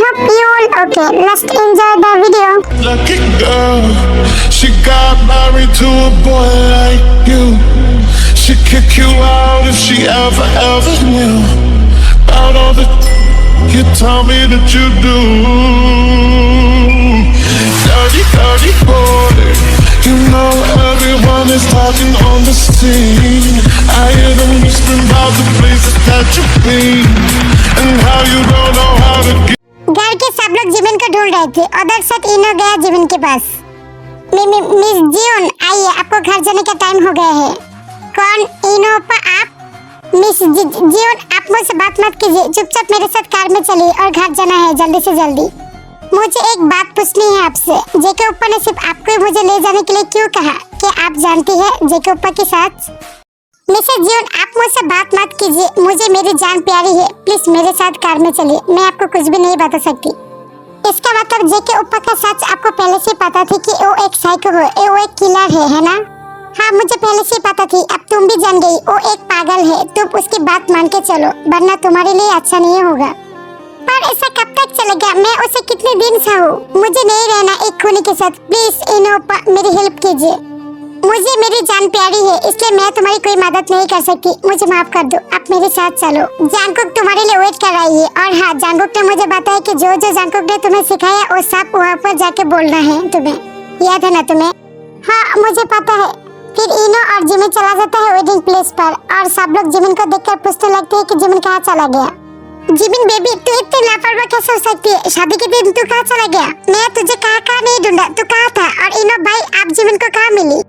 hope you all okay. Let's enjoy the video. Lucky girl, she got married to a boy like you. She'd kick you out if she ever knew about all the you tell me that you do. Dirty boy, you know everyone is talking on the scene. I hear them whispering about the places that you've been and how you don't know how to get. घर के सब लोग Jimin को ढूंढ रहे थे और दरअसल इनो गया जिमिन के पास। मिस जियोन आइए, आपको घर जाने का टाइम हो गया है। कौन? इनो पा आप? मिस जियोन आप मुझसे बात मत कीजिए, चुपचाप मेरे साथ कार में चलिए और घर जाना है जल्दी से जल्दी। मुझे एक बात पूछनी है आपसे, जेके ऊपर ने सिर्फ आपको ही मुझे ले जाने के लिए क्यों कहा? क्या आप जानती है जेके ऊपर की सच? मिसेस जियोन आप मुझसे बात मत कीजिए, मुझे मेरी जान प्यारी है, प्लीज मेरे साथ कार में चलिए, मैं आपको कुछ भी नहीं बता सकती। इसका मतलब जेके ऊपर का सच आपको पहले से पता थी कि वो एक साइको है, वो एक किलर है ना? हाँ मुझे पहले से पता थी, अब तुम भी जान गई वो एक पागल है, तुम उसकी बात मान के चलो वरना तुम्हारे लिए अच्छा नहीं होगा। पर ऐसा कब तक चलेगा? मैं उसे कितने दिन से हूँ, मुझे नहीं रहना एक खूनी के साथ, प्लीज इनो मेरी हेल्प कीजिए। मुझे मेरी जान प्यारी है इसलिए मैं तुम्हारी कोई मदद नहीं कर सकती, मुझे माफ कर दो, आप मेरे साथ चलो। जानकुक तुम्हारे लिए वेट कर रही है और हाँ जानकुक ने मुझे बताया कि जो जानकुक ने तुम्हें सिखाया वो सब वहाँ पर जाके बोलना है तुम्हें, याद है ना तुम्हें? हाँ मुझे पता है। फिर इनो और जिमिन चला जाता है वेडिंग प्लेस पर और सब लोग जिमिन को देखकर पूछने लगते हैं कि जिमिन कहाँ चला गया। जिमिन बेबी तू इतनी लापरवाह कैसे हो सकती है? शादी के दिन तू कहाँ चला गया? मैं तुझे कहाँ नहीं ढूंढा, तू कहाँ था? और इनो भाई आप जिमिन को कहाँ मिली?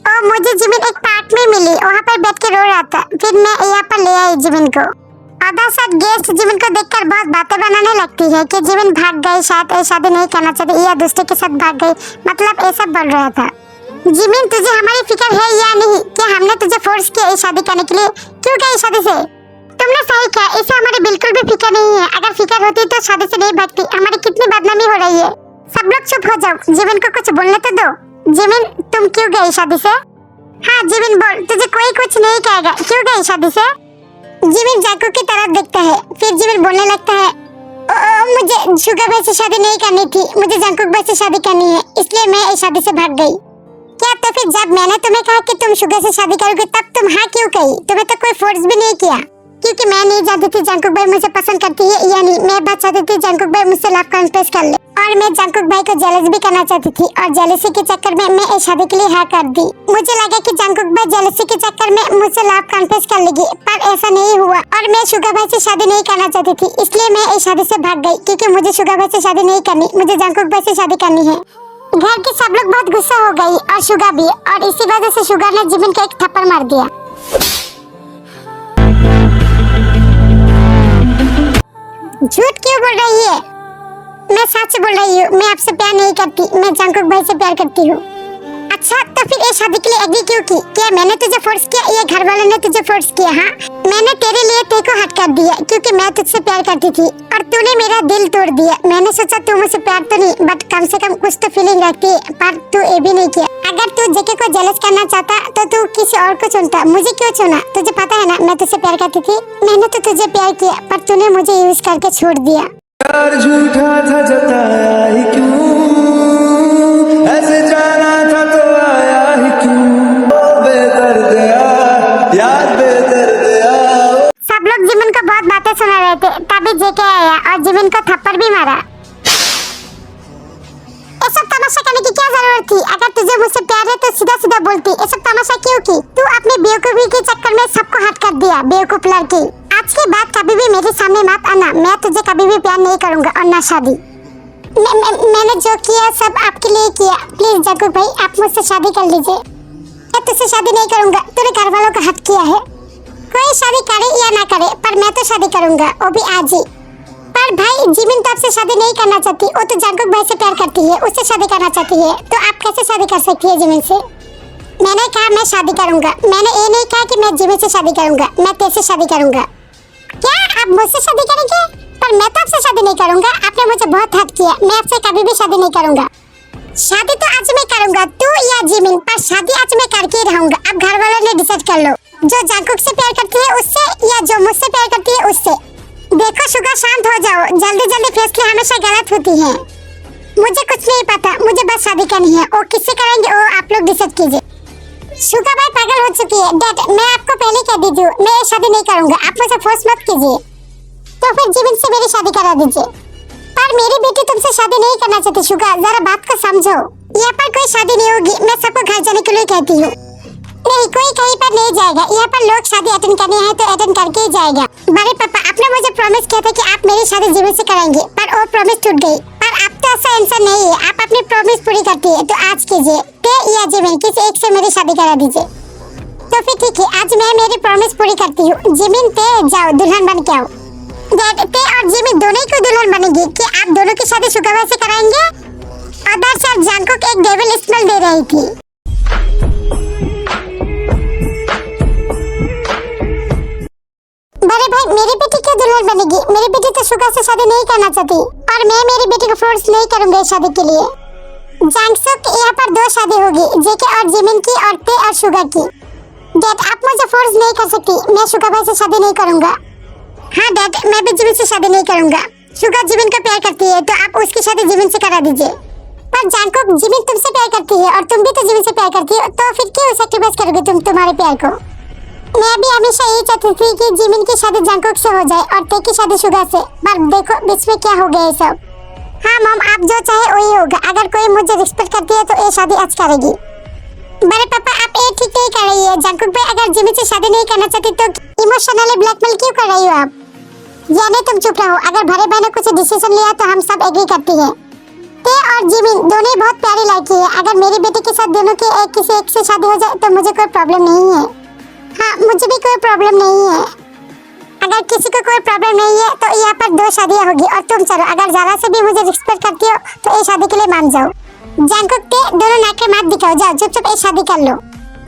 और मुझे जिमिन एक पार्क में मिली, वहाँ पर बैठ के रो रहा था, फिर मैं यहाँ पर ले आई जिमिन को। अदा साथ गेस्ट जिमिन को देखकर बहुत बातें बनाने लगती है कि जिमिन भाग गई, शायद शादी नहीं करना चाहती या दूसरे के साथ भाग गई, मतलब ऐसा बोल रहा था। जिमिन तुझे हमारी फिक्र है या नहीं? क्या हमने तुझे फोर्स किया ये शादी करने के लिए? क्यों गई शादी से? तुमने सही कहा, इसे हमारी बिल्कुल भी फिक्र नहीं है, अगर फिक्र होती तो शादी से नहीं भागती, हमारी कितनी बदनामी हो रही है। सब लोग चुप हो जाओ, जिमिन को कुछ बोलने तो दो। जिमिन तुम क्यों गई शादी से? हाँ जिमिन बोल, तुझे कोई कुछ नहीं कहेगा, क्यों गई शादी से? जिमिन जानकुक की तरफ देखता है, फिर जिमिन बोलने लगता है मुझे शुगा भाई से शादी नहीं करनी थी, मुझे जानकुक भाई से शादी करनी है, इसलिए मैं इस शादी से भाग गई। क्या तो फिर जब मैंने तुम्हें कहा कि तुम शुगा से शादी करोगे तब तुम हाँ क्यों कही? तुम्हें तो कोई फोर्स भी नहीं किया, क्योंकि मैं नहीं जानती थी जानकुक भाई मुझे पसंद करती है या नहीं, मैं बस चाहती थी जानकुक भाई मुझसे लव कन्फेस कर ले और मैं जानकुक भाई को जेलस भी करना चाहती थी और जेलसी के चक्कर में मैं इस शादी के लिए हाँ कर दी। मुझे लगा कि जानकुक भाई जेलसी के चक्कर में मुझसे लव कन्फेस कर लेगी, पर ऐसा नहीं हुआ और मैं शुगा भाई से शादी नहीं करना चाहती थी, इसलिए मैं इस शादी से भाग गई, क्योंकि मुझे शुगा भाई से शादी नहीं करनी, मुझे जानकुक भाई से शादी करनी है। घर के सब लोग बहुत गुस्सा हो गई और शुगा भी, और इसी वजह से शुगा ने जिमिन को एक थप्पड़ मार दिया। झूठ क्यों बोल रही है? मैं सच बोल रही हूँ, मैं आपसे प्यार नहीं करती, मैं जानकुक भाई से प्यार करती हूँ। अच्छा तो फिर ये शादी के लिए एग्री क्यों की? क्या मैंने तुझे फोर्स किया या घर वालों ने तुझे फोर्स किया? हाँ मैंने तेरे लिए तेरे को हट कर दिया क्योंकि मैं तुझसे प्यार करती थी और तूने मेरा दिल तोड़ दिया। मैंने सोचा तू मुझसे प्यार तो नहीं बट कम से कम कुछ तो फीलिंग रखती है, पर तू ये भी नहीं किया। अगर तू जेके को जेलस करना चाहता तो तू किसी और को चुनता, मुझे क्यों चुना? तुझे पता है ना मैं तुझसे प्यार करती थी, मैंने तो तुझे प्यार किया पर तूने मुझे यूज करके छोड़ दिया। प्यार झूठा था जताया ही क्यों, ऐसे जाना था तो आया ही क्यों, बेदर्द यार बेदर्द। सब लोग जिमिन को बहुत बातें सुना रहे थे, तभी जेके आया और जिमिन को थप्पड़ भी मारा। ये सब तमाशा करने की क्या जरूरत थी? अगर तुझे मुझसे प्यार है तो सीधा सीधा बोलती, ये सब तमाशा क्यों की? तू अपने बेवकूफी के चक्कर में सबको हट कर दिया, बेवकूफ लड़की। आज के बाद कभी भी मेरे सामने मत आना, मैं तुझे कभी भी प्यार नहीं करूंगा और ना शादी। मैंने जो किया सब आपके लिए किया, प्लीज जानकुक भाई आप मुझसे शादी कर लीजिए। मैं तुझसे शादी नहीं करूंगा, तूने घर वालों का हट किया है। कोई शादी करे या ना करे पर मैं तो शादी करूंगा, वो भी आज ही। पर भाई जिमिन तो आपसे शादी नहीं करना चाहती, वो तो जानकुक भाई से प्यार करती है, उससे शादी करना चाहती है, तो आप कैसे शादी कर सकती है जिमिन से? मैंने कहा मैं शादी करूंगा, मैंने ये नहीं कहा कि मैं जिमिन से शादी करूंगा, मैं तेरे से शादी करूंगा। क्या आप मुझसे शादी करेंगे? पर मैं तो आपसे शादी नहीं करूंगा, आपने मुझे बहुत हद किया, मैं आपसे कभी भी शादी नहीं करूंगा। शादी तो आज मैं करूंगा, तू या जिमिन, पर शादी आज मैं करके ही रहूंगा। अब घर वालों ने डिसाइड कर लो, जो जानकुक से प्यार करती है उससे या जो मुझसे प्यार करती है उससे। देखो शुगा शांत हो जाओ, जल्दी जल्दी फैसले हमेशा गलत होती हैं। मुझे कुछ नहीं पता, मुझे बस शादी करनी है। और किससे करेंगे वो आप लोग डिसाइड कीजिए। शुगा भाई पागल हो चुकी है। डैड मैं आपको पहले कह दी थी मैं शादी नहीं करूंगा, आप मुझे फोर्स मत कीजिए। तो फिर जीवन से मेरी शादी करा दीजिए। पर मेरी बेटी तुमसे शादी नहीं करना चाहती शुगा, जरा बात को समझो। यहाँ पर कोई शादी नहीं होगी, मैं सबको घर जाने के लिए कहती हूँ। नहीं कोई कहीं पर नहीं जाएगा, यहाँ पर लोग शादी अटेंड करनी है तो अटेंड करके ही जाएगा। बड़े पापा आपने मुझे प्रॉमिस किया था कि आप मेरी शादी जीवन से कराएंगे, पर वो प्रॉमिस टूट गई। पर अब तो ऐसा इंसान नहीं है, आप अपनी प्रॉमिस पूरी करती है तो आज कीजिए। ते या जिमिन किसी एक से मेरी शादी करा दीजिए। तो फिर ठीक है, आज मैं मेरी प्रॉमिस पूरी करती हूँ। जिमिन ते जाओ दुल्हन बन के आओ। डैड ते और जिमिन दोनों ही को दुल्हन बनेगी। कि आप दोनों की शादी शुगा से कराएंगे? अदर सर जानकुक एक डेविल स्मेल दे रही थी। बड़े भाई मेरी बेटी क्यों दुल्हन बनेगी? मेरी बेटी तो शुगा से शादी नहीं करना चाहती और मैं मेरी बेटी को फोर्स नहीं करूंगा शादी के लिए। जांगसुक यहाँ पर दो शादी होगी, जेके और जिमिन की और ते और शुगा की। डैड आप मुझे फोर्स नहीं कर सकती, मैं शुगा भाई से शादी नहीं करूंगा। हाँ डैड मैं भी जिमिन से शादी नहीं करूंगा। शुगा जिमिन को प्यार करती है तो आप उसकी शादी जिमिन से करा दीजिए। पर जानकुक जिमिन तुमसे प्यार करती है और तुम भी तो जिमिन से प्यार करती हो, तो फिर क्यों सैक्रिफाइस करोगे तुम तुम्हारे प्यार को? मैं भी हमेशा यही चाहती थी कि जिमिन की शादी जानकुक से हो जाए और ते की शादी शुगा से, पर देखो बीच में क्या हो गया है सब। हाँ मॉम आप जो चाहे वही होगा। अगर कोई मुझे रिस्पेक्ट करती है तो ये शादी आज करेगी। बड़े पापा आप ये ठीक नहीं कर रही है। जानकुक भाई अगर जिमिन से शादी नहीं करना चाहती तो इमोशनली ब्लैकमेल क्यों कर रही हो आप? यानी तुम चुप रहो। अगर भरे भाई ने कुछ डिसीजन लिया तो हम सब एग्री करती है। ते और जिमिन दोनों ही बहुत प्यारी लड़की है। अगर मेरी बेटी के साथ दोनों की किसी एक से शादी हो जाए तो मुझे कोई प्रॉब्लम नहीं है। हाँ मुझे भी कोई प्रॉब्लम नहीं है। अगर किसी को कोई प्रॉब्लम नहीं है तो यहाँ पर दो शादियाँ होगी और तुम चलो। अगर जरा से भी मुझे रिस्पेक्ट करती हो तो ये शादी के लिए मान जाओ। जानकुक ते दोनों नाक मात दिखाओ, जाओ चुपचाप ये शादी कर लो।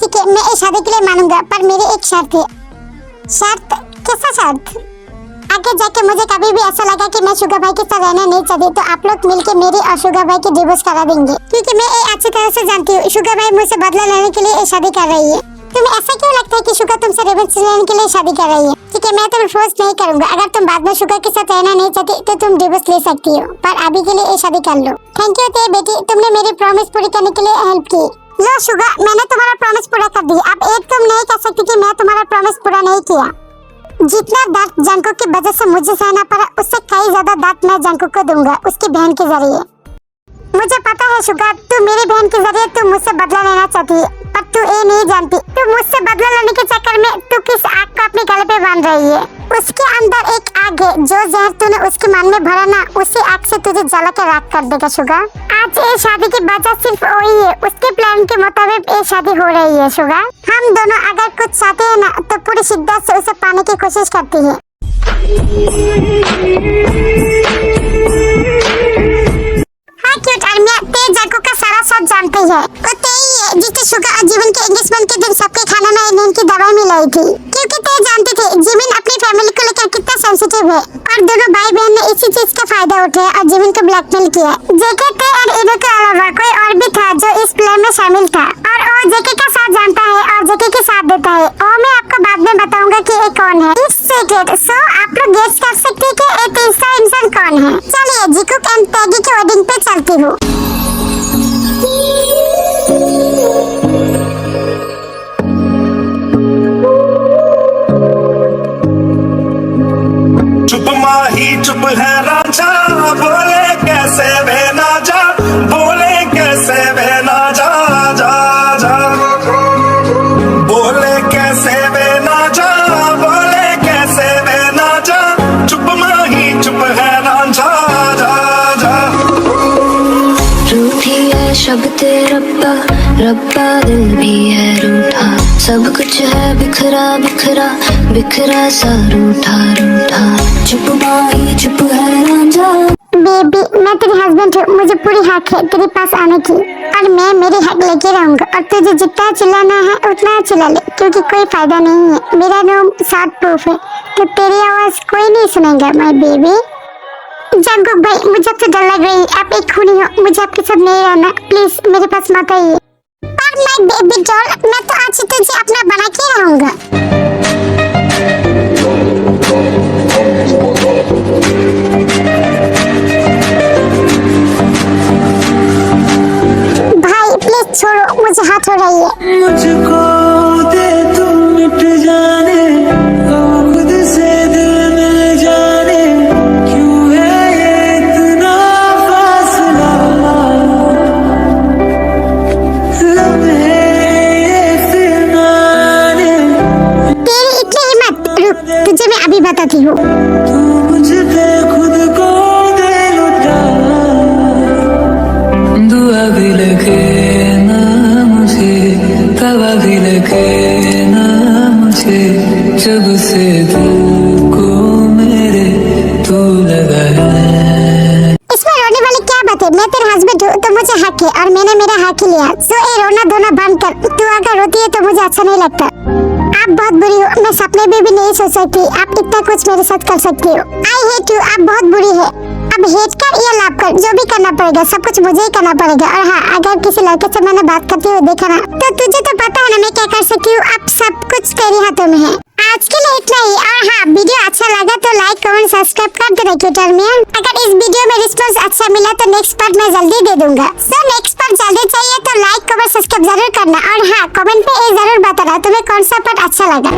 ठीक है मैं ये शादी के लिए मानूंगा, पर मेरी एक शर्त है। शर्त? कैसा शर्त? आगे जाके मुझे कभी भी ऐसा लगा कि मैं शुगा भाई के साथ रहना नहीं चाहती तो आप लोग मिलके मेरी और शुगा भाई की डिवोर्स करा देंगे। क्योंकि मैं ये अच्छी तरह से जानती हूँ शुगा भाई मुझसे बदला लेने के लिए ये शादी कर रही है। तुम्हें ऐसा क्यों लगता है कि शुगा तुमसे रिवेंज लेने के लिए शादी कर रही है? ठीक है मैं तुम्हें फोर्स नहीं करूंगा। अगर तुम बाद में शुगा के साथ रहना नहीं चाहती तो तुम डिवोर्स ले सकती हो, पर अभी के लिए ये शादी कर लो। थैंक यू ते बेटी, तुमने मेरी प्रॉमिस पूरी करने के लिए हेल्प की। लो शुगा मैंने तुम्हारा प्रॉमिस पूरा कर दी। अब एक तुम नहीं कह सकती कि मैं तुम्हारा प्रॉमिस पूरा नहीं किया। जितना दर्द जानकुक की वजह से मुझे सहना पड़ा उससे कई ज्यादा दर्द मैं जानकुक को दूंगा उसकी बहन के जरिए। मुझे पता है शुगा तू मेरी बहन के जरिए तू मुझसे बदला लेना चाहती है, पर तू ये नहीं जानती तू मुझसे बदला लेने के चक्कर में तू किस आग को अपने गले पे बांध रही है। उसके अंदर एक आग है, जो जहर तूने उसके मन में भरा ना उसी आग से तुझे जला के राख कर देगा शुगा। आज ये शादी की वजह सिर्फ वही है, उसके प्लान के मुताबिक ये शादी हो रही है शुगा। हम दोनों अगर कुछ चाहते हैं ना तो पूरी शिद्दत से उसे पाने की कोशिश करती है। क्यूट आर्मिया ते जानकुक का सारा सच जानती है। वो ते ही है जिसने शुगा और जिमिन के एंगेजमेंट के दिन सबके खाना में नींद की दवाई मिलाई थी। क्योंकि ते जानती थी जिमिन अपनी फैमिली को लेकर कितना सेंसिटिव है और दोनों भाई बहन ने इसी चीज का फायदा उठाया और जिमिन को ब्लैकमेल किया। जेके ते और इनो के अलावा कोई और भी था जो इस प्लान में शामिल था और वो जेके का साथ जानता है और जेके के साथ देता है। और मैं आपको बाद में बताऊंगा कि ये कौन है। इट्स सीक्रेट, सो आप लोग गेस कर सकते हैं कि ये तीसरा इंसान कौन है। चलिए जिकुक एंड टैगी की वेडिंग पे चलती हूँ। चुप माही चुप है राजा, बोले कैसे वे ना जा, बोले कैसे वे ना जा जा जा, बोले कैसे वे ना जा, बोले कैसे वे ना जा, चुप माही चुप है राजा जा जा। रूठी है शब्द रब्बा, रब्बा दिल भी है रूठा, सब कुछ है बिखरा बिखरा बिखरा सा रूठा रूठा। चुप माही चुप है रांझा। बेबी मैं तेरी हस्बैंड हूँ, मुझे पूरी हक है तेरे पास आने की और मैं मेरी हक लेके रहूंगा। और तुझे जितना चिल्लाना है उतना चिल्ला ले, क्योंकि कोई फायदा नहीं है। मेरा रूम साउंड प्रूफ है तो तेरी आवाज कोई नहीं सुनेगा माय बेबी। जानकुक भाई मुझे तो डर लग रही है, आप एक खूनी हो, मुझे आपके साथ नहीं रहना, प्लीज मेरे पास मत आइए। पर मैं बेबी डॉल, मैं तो आज तुझे अपना बना के रहूंगा। मत हो रही है। मुझको दे तू मिट जाने, अब खुद से दिल मिल जाने, क्यों है ये इतना फासला, लम्हे ये फिर आने, तेरी इतनी हिम्मत, रुक तुझे मैं अभी बताती हूँ। तू मुझ पे खुद को दे लुटा, दुआ भी लगे ना मुझे, तवा भी लगे ना मुझे, जब से दिल को मेरे तू लगा है। इसमें रोने वाली क्या बात है? मैं तेरा हस्बैंड हूँ तो मुझे हक है और मैंने मेरा हक ही लिया। सो ये रोना धोना बंद कर। तू अगर रोती है तो मुझे अच्छा नहीं लगता। आप बहुत बुरी हो, मैं सपने में भी नहीं सोच सकती आप इतना कुछ मेरे साथ कर सकती हो। आई हेट यू, आप बहुत बुरी है। अब हेट कर या लव कर, जो भी करना पड़ेगा सब कुछ मुझे ही करना पड़ेगा। और हाँ, अगर किसी लड़के से मैंने बात करती हुई देखा ना, तो तुझे तो पता है ना मैं क्या कर सकती हूँ। अब सब कुछ तेरे हाथों में है। आज के लिए इतना ही। और हाँ, वीडियो अच्छा लगा तो लाइक कमेंट सब्सक्राइब कर देना ट्विटर में। अगर इस वीडियो में रिस्पांस अच्छा मिला तो नेक्स्ट पार्ट मैं जल्दी दे दूंगा। सो नेक्स्ट पार्ट जल्दी चाहिए तो लाइक कमेंट सब्सक्राइब जरूर करना। और हाँ, कमेंट पे ये जरूर बताना तुम्हें कौन सा पार्ट अच्छा लगा।